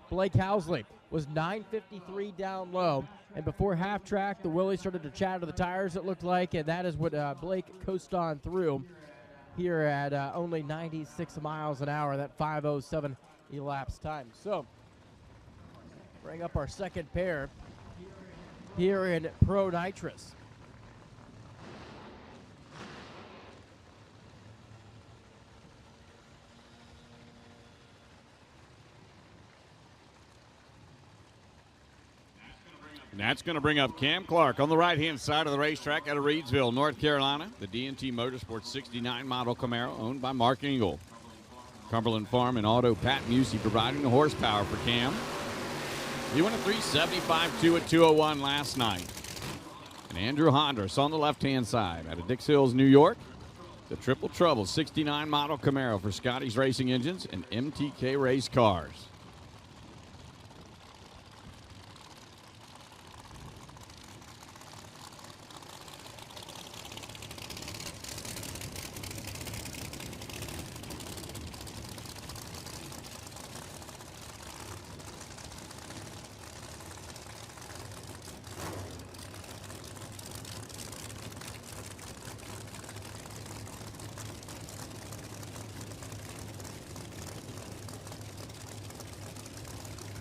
Blake Halsey was 9:53 down low, and before half track, the Willie started to chatter the tires, it looked like, and that is what Blake coasted on through here at only 96 miles an hour, that 5:07 elapsed time. So, bring up our second pair here in Pro Nitrous. And that's going to bring up Cam Clark on the right-hand side of the racetrack out of Reidsville, North Carolina. The D&T Motorsports 69 model Camaro owned by Mark Engel. Cumberland Farm and Auto Pat Musey providing the horsepower for Cam. He went a 375.2 at 201 last night. And Andrew Hondras on the left-hand side out of Dix Hills, New York. The Triple Trouble 69 model Camaro for Scotty's Racing Engines and MTK Race Cars.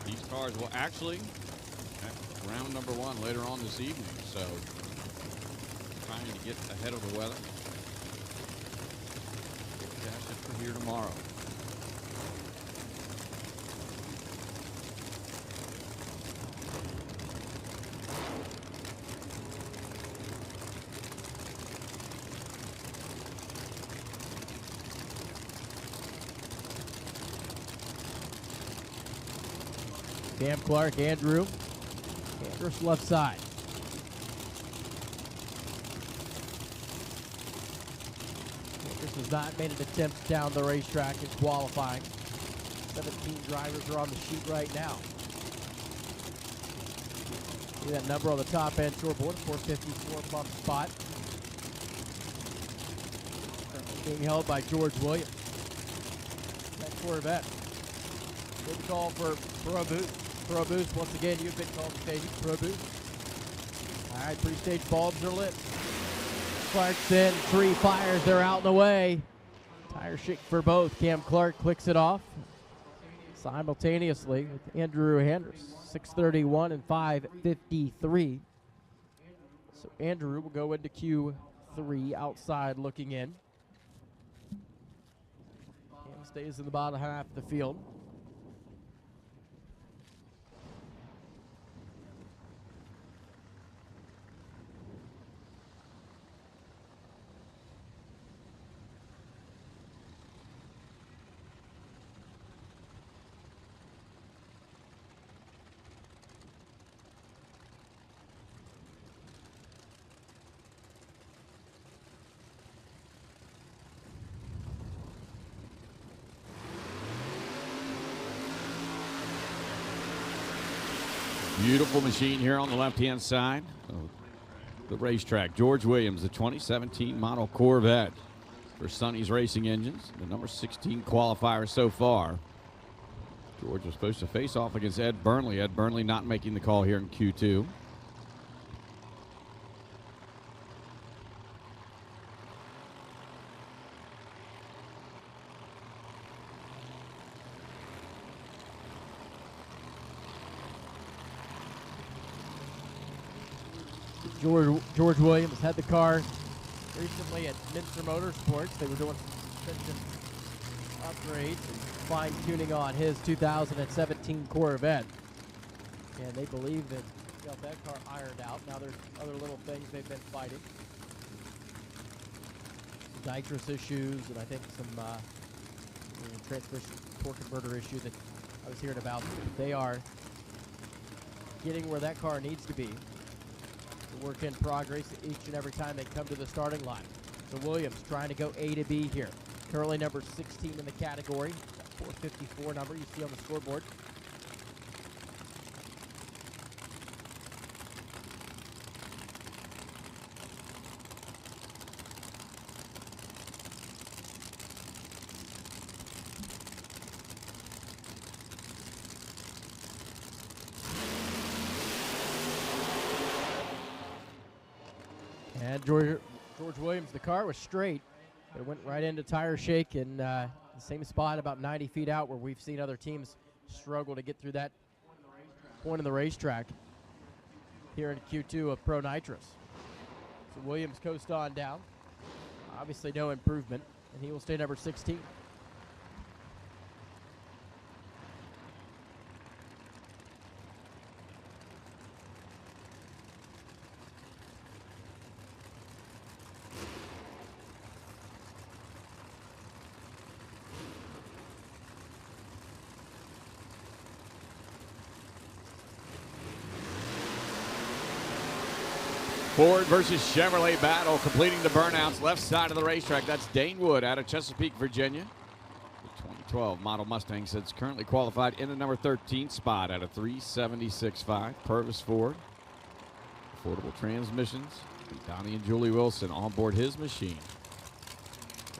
These cars will actually have round number one later on this evening, so trying to get ahead of the weather. Cash it for here tomorrow. Cam Clark, Andrew left side. Andrews has not made an attempt down the racetrack in qualifying. 17 drivers are on the sheet right now. See that number on the top end scoreboard, 454 bump spot. Being held by George Williams. That Corvette. Good call for Pro Boost. Pro Boost, once again, you've been called to stage. Pro Boost. All right, pre-stage bulbs are lit. Clarkson, tree fires, they're out in the way. Tire shake for both. Cam Clark clicks it off simultaneously with Andrew Hondras, 6:31 and 5:53. So Andrew will go into Q3 outside looking in. Cam stays in the bottom half of the field. Beautiful machine here on the left-hand side of the racetrack. George Williams, the 2017 model Corvette for Sonny's Racing Engines, the number 16 qualifier so far. George was supposed to face off against Ed Burnley. Ed Burnley not making the call here in Q2. George Williams had the car recently at Minster Motorsports. They were doing some suspension upgrades and fine-tuning on his 2017 Corvette. And they believe that they got that car ironed out. Now there's other little things they've been fighting. Some nitrous issues, and I think some transmission torque converter issue that I was hearing about. They are getting where that car needs to be. Work in progress each and every time they come to the starting line. So Williams trying to go A to B here. Currently number 16 in the category. That 454 number you see on the scoreboard. And George Williams, the car was straight. It went right into tire shake in the same spot about 90 feet out where we've seen other teams struggle to get through that point in the racetrack here in Q2 of Pro Nitrous. So Williams coast on down. Obviously no improvement, and he will stay number 16. Ford versus Chevrolet battle, completing the burnouts left side of the racetrack. That's Dane Wood out of Chesapeake, Virginia. The 2012 model Mustang sits currently qualified in the number 13 spot at a 376.5. Purvis Ford. Affordable transmissions. Donnie and Julie Wilson on board his machine.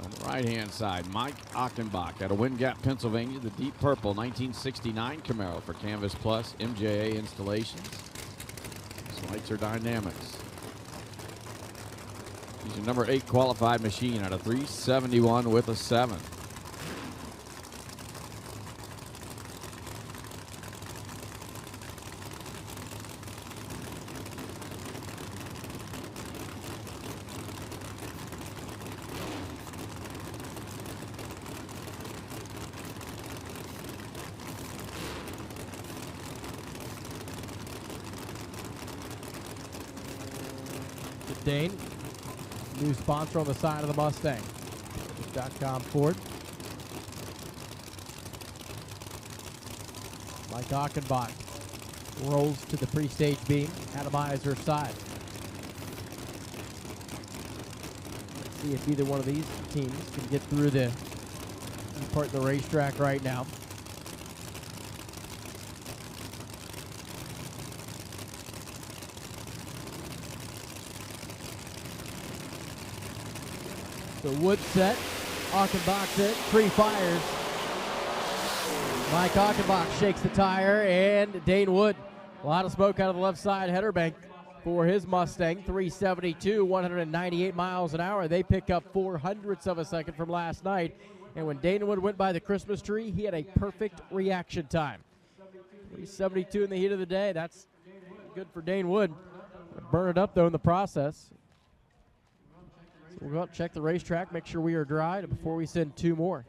On the right-hand side, Mike Hockenbach out of Wind Gap, Pennsylvania. The deep purple 1969 Camaro for Canvas Plus MJA installations. These lights are dynamics. He's a number 8 qualified machine at a 371 with a 7. Dane, new sponsor on the side of the Mustang. .com Ford. Mike Hockenbach rolls to the pre-stage beam, atomizer side. Let's see if either one of these teams can get through the part of the racetrack right now. So Wood set, Hockenbach set, pre-fires. Mike Hockenbach shakes the tire, and Dane Wood, a lot of smoke out of the left side header bank for his Mustang, 372, 198 miles an hour. They pick up 0.04 of a second from last night, and when Dane Wood went by the Christmas tree, he had a perfect reaction time. 372 in the heat of the day, that's good for Dane Wood. Burn it up, though, in the process. We'll go out and check the racetrack, make sure we are dry before we send two more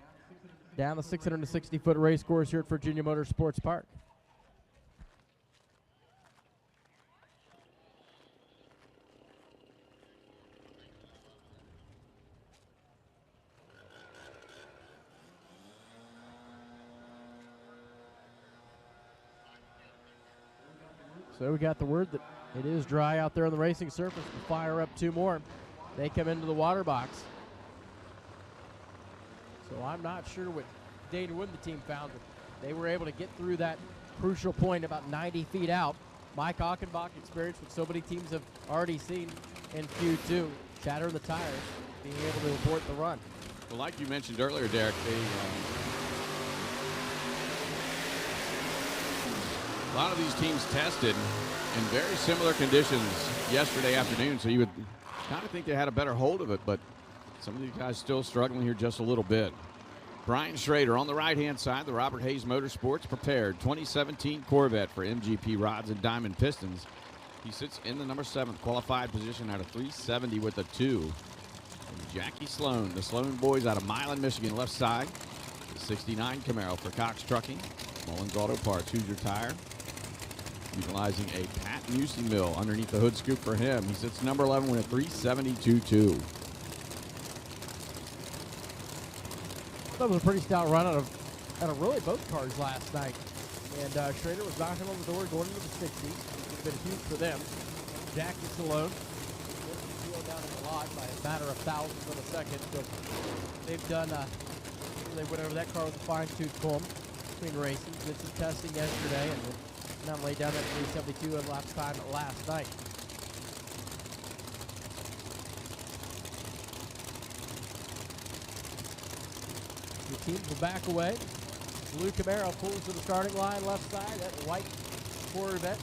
down the 660-foot race course here at Virginia Motorsports Park. So we got the word that it is dry out there on the racing surface. We'll fire up two more. They come into the water box. So I'm not sure what Dane Wood and the team found, but they were able to get through that crucial point about 90 feet out. Mike Hockenbach experienced what so many teams have already seen in Q2, shatter the tires, being able to abort the run. Well, like you mentioned earlier, Derek, a lot of these teams tested in very similar conditions yesterday afternoon, so you would kind of think they had a better hold of it, but some of these guys still struggling here just a little bit. Brian Schroeder on the right-hand side, the Robert Hayes Motorsports prepared 2017 Corvette for MGP Rods and Diamond Pistons. He sits in the number 7th qualified position at a 370 with a 2. And Jackie Sloan, the Sloan boys out of Milan, Michigan, left side. The 69 Camaro for Cox Trucking. Mullins Auto Parts, Hoosier Tire. Utilizing a Pat Musey mill underneath the hood scoop for him. He sits number 11 with a 372.2. That was a pretty stout run out of really both cars last night. And Schroeder was knocking on the door going into the 60s. It's been huge for them. Jackie Sloan down in the lot by a matter of thousandths of a second. So they've done, they went over that car with a fine-tooth comb between races. Did some testing yesterday and now laid down that 372 at lap time last night. The teams will back away. Blue Camaro pulls to the starting line left side. That white Corvette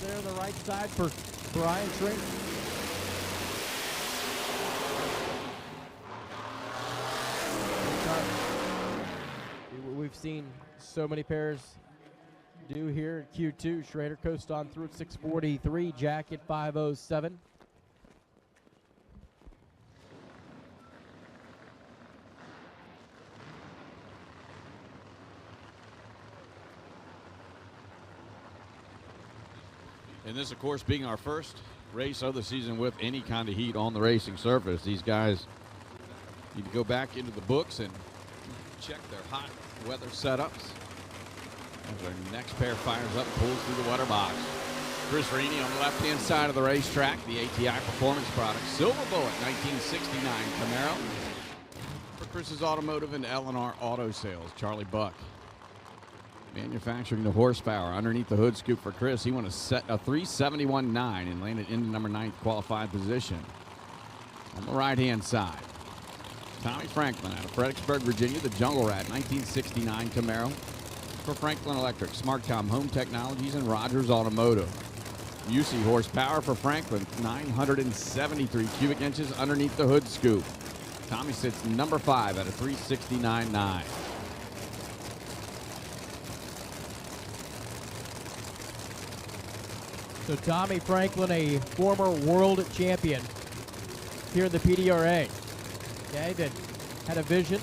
there on the right side for Brian Schroeder. seen so many pairs do here in Q2. Schroeder coast on through at 6:43, Jack at 5:07. And this, of course, being our first race of the season with any kind of heat on the racing surface. These guys need to go back into the books and check their hot weather setups. As our next pair fires up and pulls through the water box. Chris Rini on the left-hand side of the racetrack, the ATI Performance Product Silver Bullet 1969 Camaro. For Chris's Automotive and L&R Auto Sales, Charlie Buck. Manufacturing the horsepower underneath the hood scoop for Chris. He won a 371.9 and landed into number 9th qualified position. On the right-hand side, Tommy Franklin out of Fredericksburg, Virginia, the Jungle Rat 1969 Camaro. For Franklin Electric, Smartcom Home Technologies, and Rogers Automotive. UC horsepower for Franklin, 973 cubic inches underneath the hood scoop. Tommy sits number 5 at a 369.9. So Tommy Franklin, a former world champion here in the PDRA. Okay, that had a vision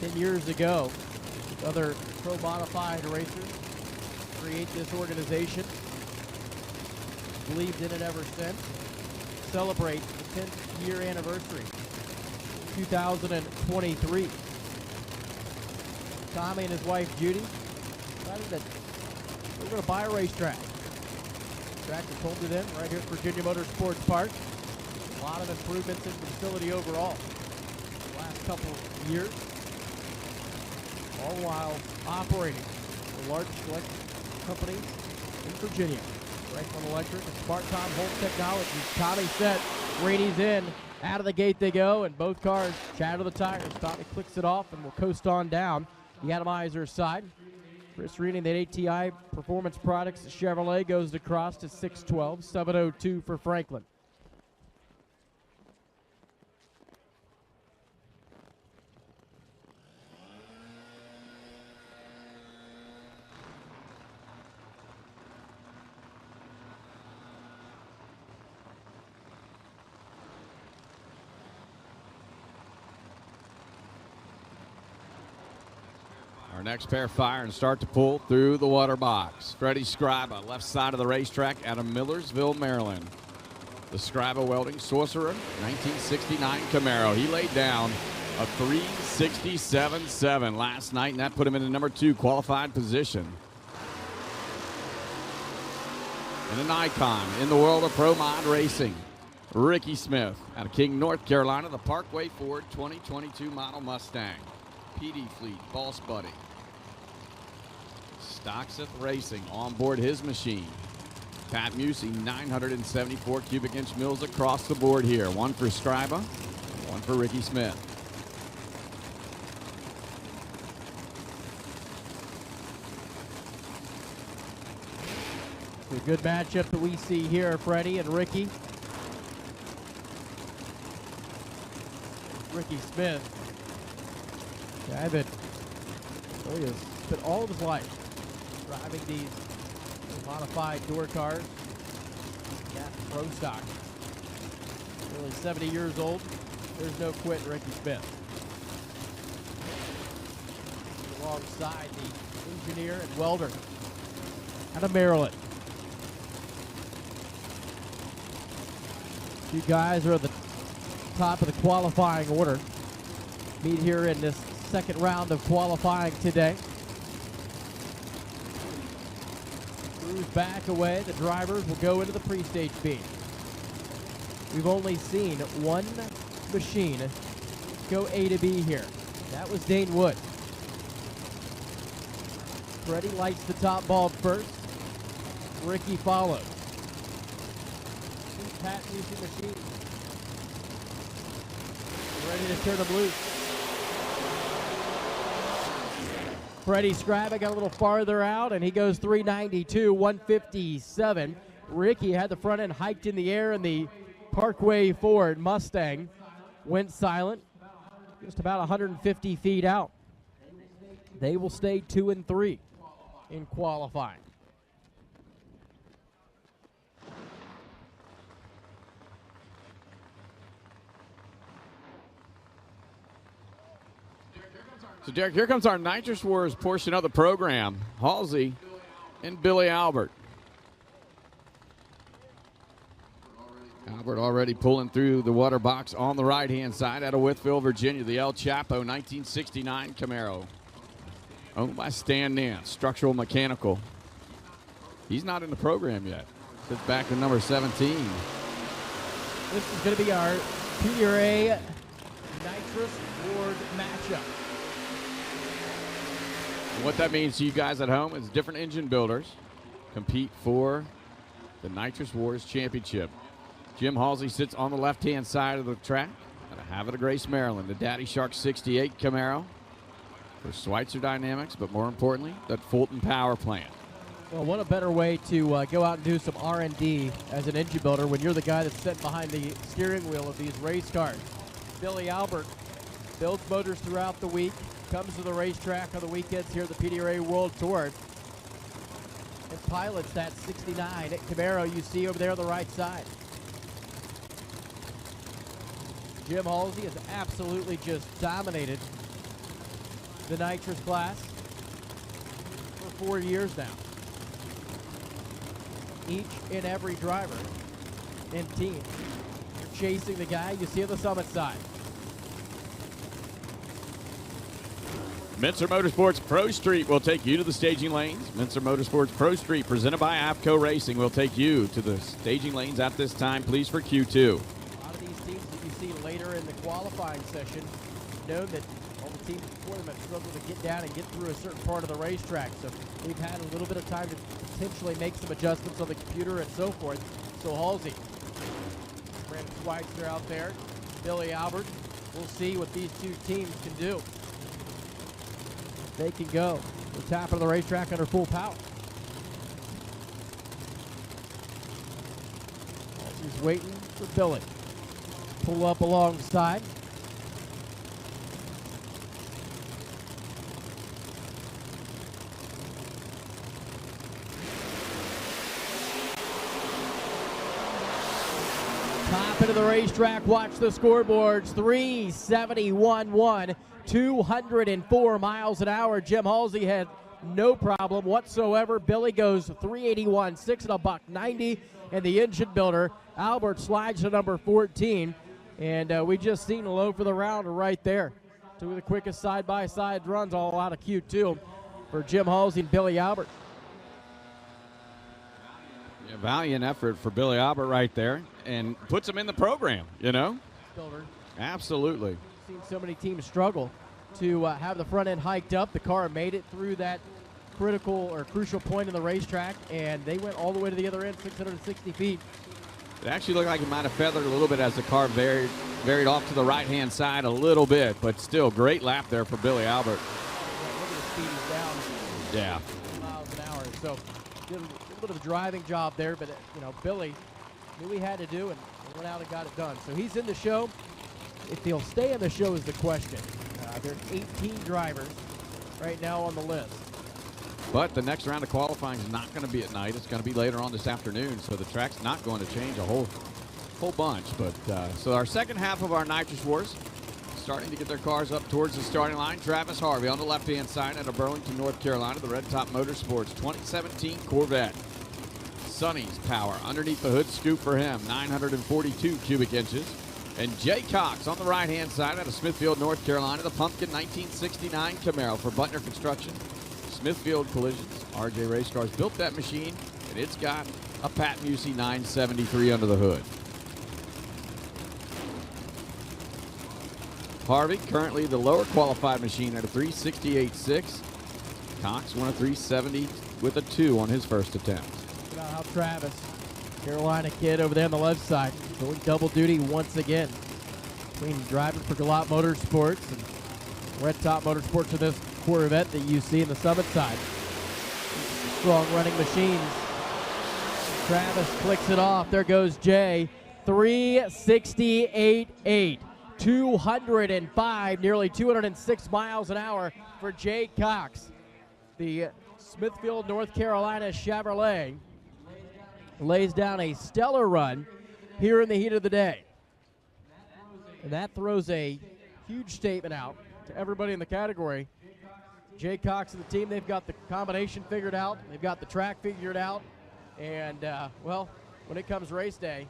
10 years ago with other pro-modified racers, create this organization. Believed in it ever since. Celebrate the 10th year anniversary, 2023. Tommy and his wife Judy decided that we're going to buy a racetrack. Track is home to them right here at Virginia Motorsports Park. A lot of improvements in the facility overall the last couple of years, all while operating the largest electric companies in Virginia. Franklin Electric and Smartcom Home Technologies. Tommy set, Rini's in, out of the gate they go, and both cars chatter the tires. Tommy clicks it off and will coast on down the atomizer side. Chris Rini, that ATI Performance Products Chevrolet, goes across to 612, 702 for Franklin. Our next pair fire and start to pull through the water box. Freddie Scriba, left side of the racetrack out of Millersville, Maryland. The Scriba Welding Sorcerer 1969 Camaro. He laid down a 367.7 last night, and that put him in the number 2 qualified position. And an icon in the world of pro mod racing, Ricky Smith out of King, North Carolina, the Parkway Ford 2022 model Mustang. PD Fleet, Boss Buddy. Stockseth Racing on board his machine. Pat Musey, 974 cubic inch mills across the board here. One for Scriba, one for Ricky Smith. A good matchup that we see here, Freddie and Ricky. Ricky Smith, guy that really has spent all of his life driving these modified door cars. Yeah, pro stock. Nearly 70 years old. There's no quit, Ricky Smith. Alongside the engineer and welder out of Maryland. Two guys are at the top of the qualifying order. Meet here in this second round of qualifying today. Crews back away. The drivers will go into the pre-stage feed. We've only seen one machine go A to B here. That was Dane Wood. Freddie lights the top bulb first. Ricky follows. Pat using machine. Ready to turn them loose. Freddie Scriba got a little farther out, and he goes 392, 157. Ricky had the front end hiked in the air, and the Parkway Ford Mustang went silent, just about 150 feet out. They will stay 2-3 in qualifying. So, Derek, here comes our Nitrous Wars portion of the program. Halsey and Billy Albert. Albert already pulling through the water box on the right-hand side out of Wytheville, Virginia. The El Chapo 1969 Camaro. Owned by Stan Nance, structural mechanical. He's not in the program yet. Sits back to number 17. This is going to be our PDRA Nitrous Ward matchup. And what that means to you guys at home is different engine builders compete for the Nitrous Wars Championship. Jim Halsey sits on the left-hand side of the track out of Havre de Grace, Maryland. The Daddy Shark 68 Camaro for Schweitzer Dynamics, but more importantly, that Fulton power plant. Well, what a better way to go out and do some R&D as an engine builder when you're the guy that's sitting behind the steering wheel of these race cars. Billy Albert builds motors throughout the week, comes to the racetrack on the weekends here at the PDRA World Tour, and pilots that 69 Camaro you see over there on the right side. Jim Halsey has absolutely just dominated the Nitrous class for 4 years now. Each and every driver and team are chasing the guy you see on the summit side. Mincer Motorsports Pro Street will take you to the staging lanes. Mincer Motorsports Pro Street, presented by APCO Racing, will take you to the staging lanes at this time, please, for Q2. A lot of these teams that you see later in the qualifying session know that all the teams before them have struggled to get down and get through a certain part of the racetrack. So they've had a little bit of time to potentially make some adjustments on the computer and so forth. So Halsey, Brandon Schweitzer out there, Billy Albert. We'll see what these two teams can do. They can go. We're tapping the racetrack under full power. Halsey's waiting for Billy. Pull up alongside. Top into the racetrack. Watch the scoreboards. 371.1. 204 miles an hour. Jim Halsey had no problem whatsoever. Billy goes 381, 6 and a buck 90, and the engine builder Albert slides to number 14. And we just seen a low for the round right there. Two of the quickest side-by-side runs all out of Q2 for Jim Halsey and Billy Albert. Yeah, valiant effort for Billy Albert right there, and puts him in the program, you know? Builder. Absolutely. Seen so many teams struggle to have the front end hiked up. The car made it through that critical or crucial point in the racetrack, and they went all the way to the other end, 660 feet. It actually looked like it might have feathered a little bit as the car varied off to the right-hand side a little bit, but still great lap there for Billy Albert. Yeah, look at the speed he's down. Yeah. Miles an hour. So did a little bit of a driving job there, but you know, Billy knew he had to do and went out and got it done. So he's in the show. If he'll stay in the show is the question. There's 18 drivers right now on the list. But the next round of qualifying is not going to be at night. It's going to be later on this afternoon, so the track's not going to change a whole bunch. But so our second half of our Nitrous Wars, starting to get their cars up towards the starting line. Travis Harvey on the left-hand side out of Burlington, North Carolina, the Red Top Motorsports 2017 Corvette. Sonny's power underneath the hood scoop for him, 942 cubic inches. And Jay Cox on the right-hand side out of Smithfield, North Carolina, the Pumpkin 1969 Camaro for Butner Construction. Smithfield Collisions, RJ Race Cars built that machine, and it's got a Pat Musey 973 under the hood. Harvey, currently the lower qualified machine at a 368.6. Cox won a 370 with a 2 on his first attempt. Look at how Travis, Carolina kid over there on the left side, going double duty once again. Between driving for Galot Motorsports and Red Top Motorsports in this Corvette that you see in the Summit side. Strong running machines. Travis clicks it off. There goes Jay. 368.8. 205, nearly 206 miles an hour for Jay Cox. The Smithfield, North Carolina Chevrolet lays down a stellar run here in the heat of the day. And that throws a huge statement out to everybody in the category. Jay Cox and the team, they've got the combination figured out. They've got the track figured out. And, well, when it comes race day,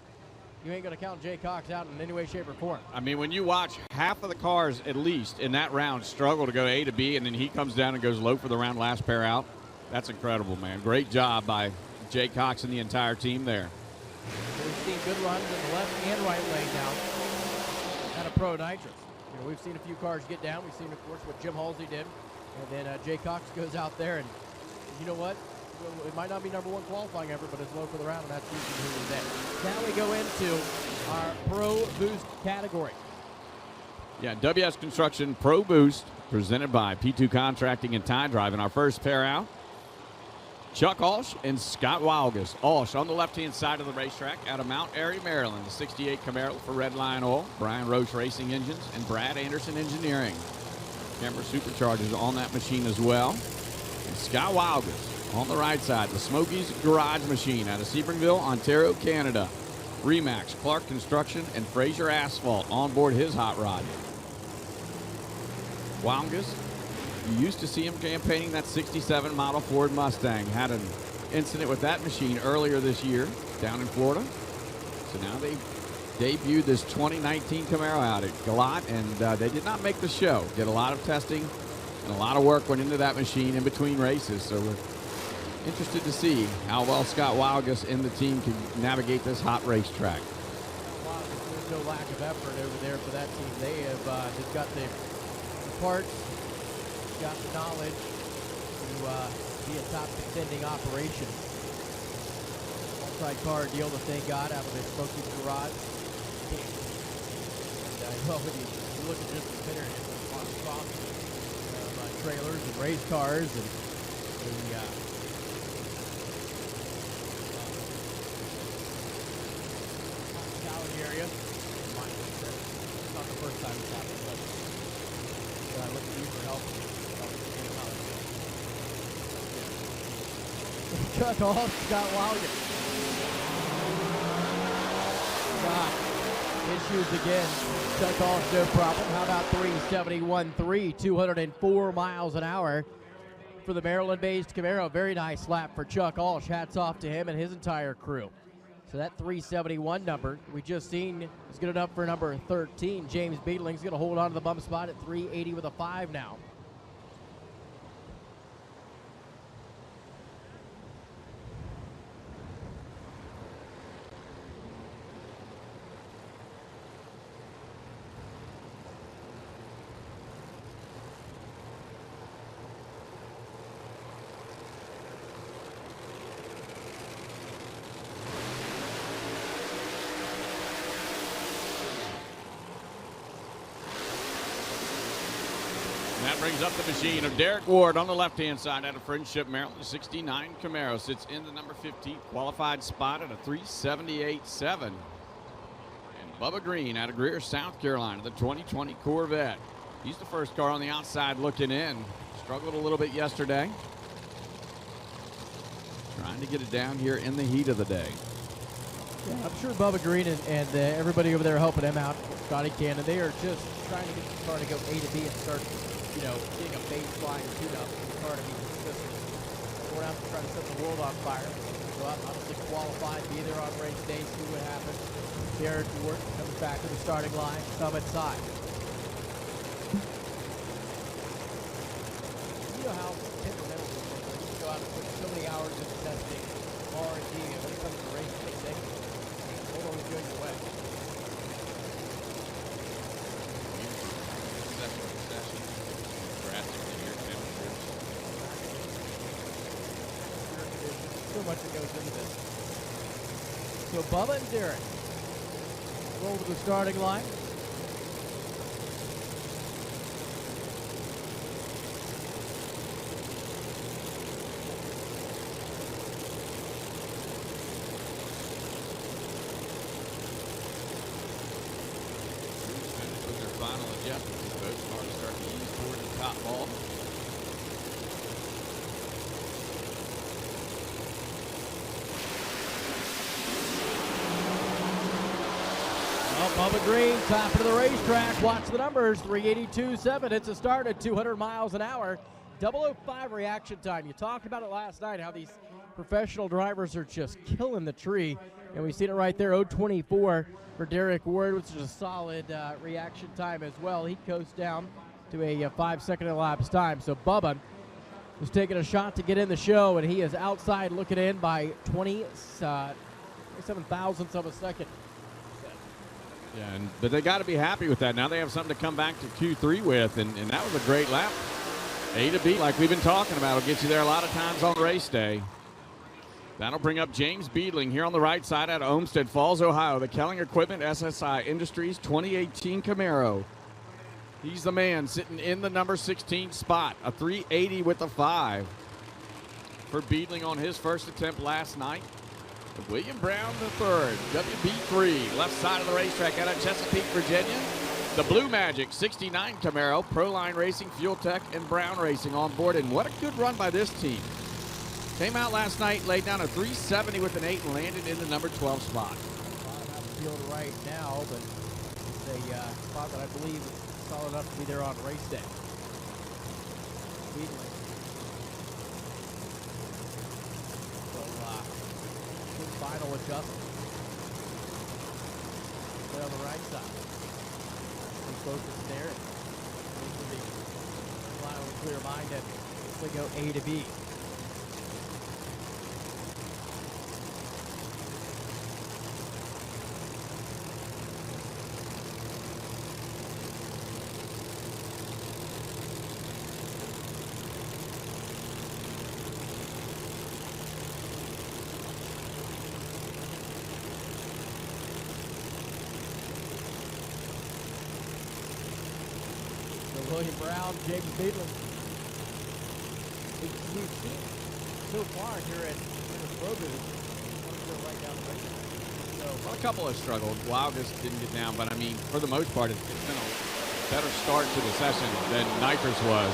you ain't going to count Jay Cox out in any way, shape, or form. I mean, when you watch half of the cars, at least, in that round struggle to go A to B, and then he comes down and goes low for the round, last pair out, that's incredible, man. Great job by Jay Cox and the entire team there. We've seen good runs in the left and right lane now at a Pro Nitrous. You know, we've seen a few cars get down. We've seen, of course, what Jim Halsey did. And then Jay Cox goes out there, and you know what? It might not be number one qualifying ever, but it's low for the round, and that's usually who is there. Now we go into our Pro Boost category. Yeah, WS Construction Pro Boost, presented by P2 Contracting and Tie Drive. And our first pair out, Chuck Alsh and Scott Wilgus. Alsh on the left-hand side of the racetrack out of Mount Airy, Maryland. The 68 Camaro for Red Lion Oil, Brian Roche Racing Engines, and Brad Anderson Engineering. Camera superchargers on that machine as well. And Scott Wilgus on the right side, the Smokies Garage Machine out of Sebringville, Ontario, Canada. Remax, Clark Construction, and Fraser Asphalt on board his hot rod. Wilgus, you used to see him campaigning that 67 model Ford Mustang. Had an incident with that machine earlier this year down in Florida. So now they debuted this 2019 Camaro out at Galat, and they did not make the show. Did a lot of testing, and a lot of work went into that machine in between races. So we're interested to see how well Scott Wilgus and the team can navigate this hot racetrack. There's no lack of effort over there for that team. They've got the parts, got the knowledge to be a top contending operation. Multi-car deal that they got out of the Smokies Garage. And, well, when you look at just the finish, it's a lot of trailers and race cars and the area. It's not the first time it's happened, but I look to you for help. Chuck off, Scott Wilgus. God, issues again. Chuck off, no problem. How about 371.3, 204 miles an hour for the Maryland-based Camaro. Very nice lap for Chuck Alsh. Hats off to him and his entire crew. So that 371 number we just seen is good enough for number 13. James Beadling's going to hold on to the bump spot at 380 with a 5 now. That brings up the machine of Derek Ward on the left-hand side out of Friendship, Maryland. 69 Camaro sits in the number 15 qualified spot at a 378.7. And Bubba Green out of Greer, South Carolina, the 2020 Corvette. He's the first car on the outside looking in. Struggled a little bit yesterday. Trying to get it down here in the heat of the day. Yeah, I'm sure Bubba Green and everybody over there helping him out, Scotty Cannon, they are just trying to get the car to go A to B and start, you know, getting a baseline tune-up for the car to be consistent. We're out to try to set the world on fire. So obviously qualified, be there on race day, see what happens. Derek Ward comes back to the starting line, come inside. You know how temperamental this is. You go out and put so many hours into testing, R&D, and when it comes to race day, they won't always go your way. So much that goes into this. So Bubba and Derek roll to the starting line. start to ease toward the top ball. Well, Bubba Green, top of the racetrack. Watch the numbers, 382.7. It's a start at 200 miles an hour. 005 reaction time. You talked about it last night, how these professional drivers are just killing the tree. And we've seen it right there, 024 for Derek Ward, which is a solid reaction time as well. He coasts down to a 5-second elapsed time. So Bubba was taking a shot to get in the show, and he is outside looking in by 27 thousandths of a second. Yeah, but they got to be happy with that. Now they have something to come back to Q3 with, and that was a great lap. A to B, like we've been talking about, will get you there a lot of times on race day. That'll bring up James Beadling here on the right side out of Olmsted Falls, Ohio. The Kelling Equipment SSI Industries 2018 Camaro. He's the man sitting in the number 16 spot. A 380 with a 5 for Beadling on his first attempt last night. William Brown III, WB3, left side of the racetrack out of Chesapeake, Virginia. The Blue Magic 69 Camaro, Proline Racing, Fuel Tech, and Brown Racing on board. And what a good run by this team. Came out last night, laid down a 370 with an 8 and landed in the number 12 spot. Bottom out of the field right now, but it's a spot that I believe is solid enough to be there on race day. Beadling. So, good final adjustment. Stay on the right side. Stay focused there. Into the final clear mind and we go A to B. William Brown, James Beadling. We've seen so far here at Schroeder right down the way. So, well, a couple have struggled. Wow, just didn't get down, but I mean, for the most part, it's been a better start to the session than Nitrous was.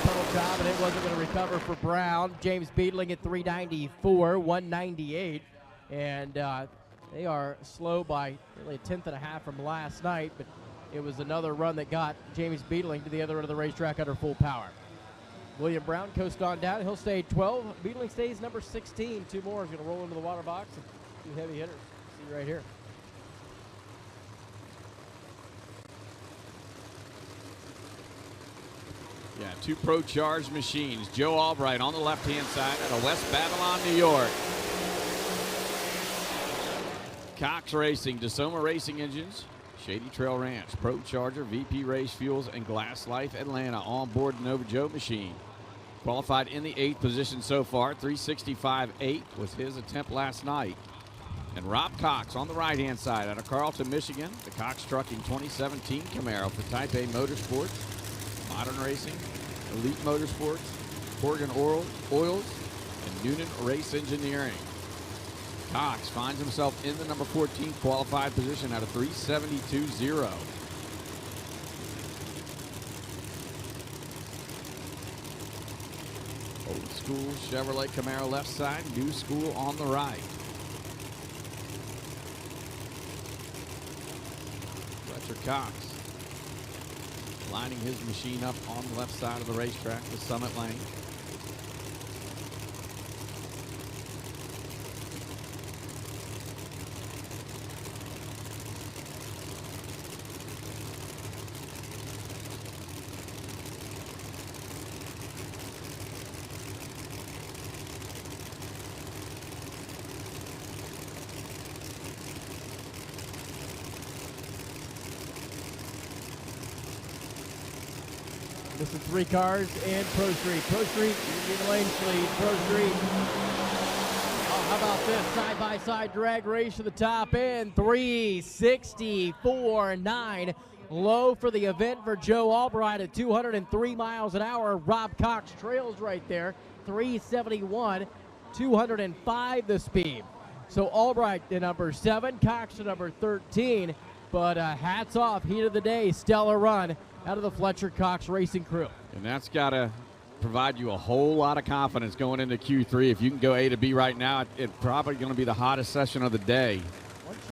Tunnel job, and it wasn't going to recover for Brown. James Beadling at 394, 198, and they are slow by nearly a tenth and a half from last night, but it was another run that got James Beadling to the other end of the racetrack under full power. William Brown coasts on down. He'll stay 12. Beadling stays number 16. Two more is going to roll into the water box. And two heavy hitters. See right here. Yeah, two Pro Charged machines. Joe Albright on the left-hand side out of West Babylon, New York. Cox Racing, DeSoma Racing Engines, Shady Trail Ranch, Pro Charger, VP Race Fuels, and Glass Life Atlanta on board the Nova Joe machine. Qualified in the 8th position so far. 365.8 was his attempt last night. And Rob Cox on the right-hand side out of Carlton, Michigan. The Cox Trucking 2017 Camaro for Type A Motorsports, Modern Racing, Elite Motorsports, Corrigan Oils, and Noonan Race Engineering. Cox finds himself in the number 14 qualified position out of 372.0. Old school Chevrolet Camaro left side, new school on the right. Fletcher Cox lining his machine up on the left side of the racetrack, the Summit Lane. This is three cars in Pro Street. Pro Street, Union Lane lead. Pro Street. Oh, how about this side-by-side drag race to the top end. 364.9. Low for the event for Joe Albright at 203 miles an hour. Rob Cox trails right there. 371. 205 the speed. So Albright to number 7, Cox to number 13. But hats off, heat of the day, stellar run out of the Fletcher Cox Racing crew. And that's got to provide you a whole lot of confidence going into Q3. If you can go A to B right now, it's probably going to be the hottest session of the day.